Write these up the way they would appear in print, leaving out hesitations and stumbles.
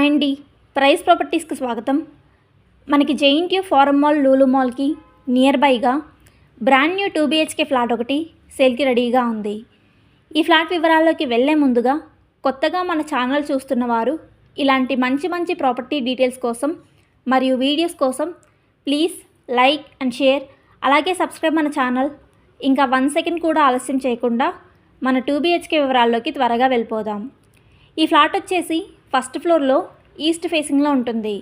Hi అండి, price ప్రాపర్టీస్కి స్వాగతం. మనకి జేఎన్టీయూ ఫారం మాల్, లూలు మాల్కి నియర్ బైగా బ్రాండ్ న్యూ 2 BHK ఫ్లాట్ ఒకటి సేల్కి రెడీగా ఉంది. ఈ ఫ్లాట్ వివరాల్లోకి వెళ్ళే ముందుగా కొత్తగా మన ఛానల్ చూస్తున్న వారు ఇలాంటి మంచి ప్రాపర్టీ డీటెయిల్స్ కోసం మరియు వీడియోస్ కోసం ప్లీజ్ లైక్ అండ్ షేర్, అలాగే సబ్స్క్రైబ్ మన ఛానల్. ఇంకా 1 సెకండ్ కూడా ఆలస్యం చేయకుండా మన 2 BHK వివరాల్లోకి త్వరగా వెళ్ళిపోదాం. ఈ ఫ్లాట్ వచ్చేసి ఫస్ట్ ఫ్లోర్లో ఈస్ట్ ఫేసింగ్లో ఉంటుంది.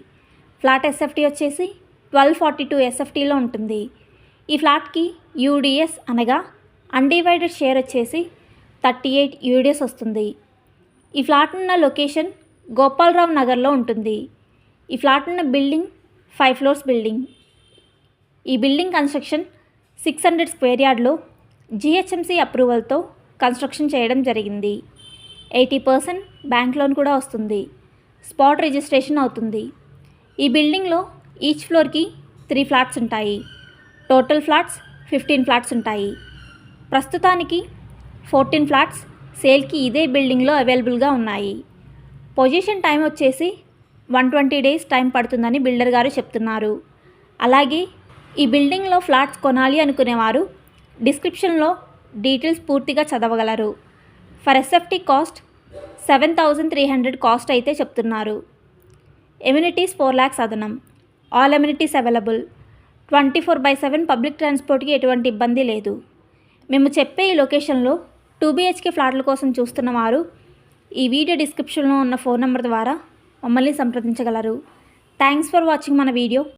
ఫ్లాట్ ఎస్ఎఫ్టీ వచ్చేసి 1242 ఎస్ఎఫ్టీలో ఉంటుంది. ఈ ఫ్లాట్కి యూడిఎస్ అనగా అన్డివైడెడ్ షేర్ వచ్చేసి 38 యూడిఎస్ వస్తుంది. ఈ ఫ్లాట్ ఉన్న లొకేషన్ గోపాలరావు నగర్లో ఉంటుంది. ఈ ఫ్లాట్ ఉన్న బిల్డింగ్ 5 ఫ్లోర్స్ బిల్డింగ్. ఈ బిల్డింగ్ కన్స్ట్రక్షన్ 600 స్క్వేర్ యార్డ్లో జిహెచ్ఎంసీ అప్రూవల్తో కన్స్ట్రక్షన్ చేయడం జరిగింది. 80% బ్యాంక్ లోన్ కూడా వస్తుంది. స్పాట్ రిజిస్ట్రేషన్ అవుతుంది. ఈ బిల్డింగ్లో ఈచ్ ఫ్లోర్కి 3 ఫ్లాట్స్ ఉంటాయి. టోటల్ ఫ్లాట్స్ 15 ఫ్లాట్స్ ఉంటాయి. ప్రస్తుతానికి 14 ఫ్లాట్స్ సేల్కి ఇదే బిల్డింగ్లో అవైలబుల్గా ఉన్నాయి. పొజిషన్ టైం వచ్చేసి 120 డేస్ టైం పడుతుందని బిల్డర్ గారు చెప్తున్నారు. అలాగే ఈ బిల్డింగ్లో ఫ్లాట్స్ కొనాలి అనుకునేవారు డిస్క్రిప్షన్లో డీటెయిల్స్ పూర్తిగా చదవగలరు. ఫర్ ఎస్ఎఫ్టీ కాస్ట్ 7,300 కాస్ట్ అయితే చెప్తున్నారు. ఎమ్యూనిటీస్ 4 lakhs అదనం. All amenities available. 24/7 పబ్లిక్ ట్రాన్స్పోర్ట్కి ఎటువంటి ఇబ్బంది లేదు. మేము చెప్పే ఈ లొకేషన్లో 2 BHK ఫ్లాట్ల కోసం చూస్తున్నవారు ఈ వీడియో డిస్క్రిప్షన్లో ఉన్న ఫోన్ నెంబర్ ద్వారా మమ్మల్ని సంప్రదించగలరు. థ్యాంక్స్ ఫర్ వాచింగ్ మన వీడియో.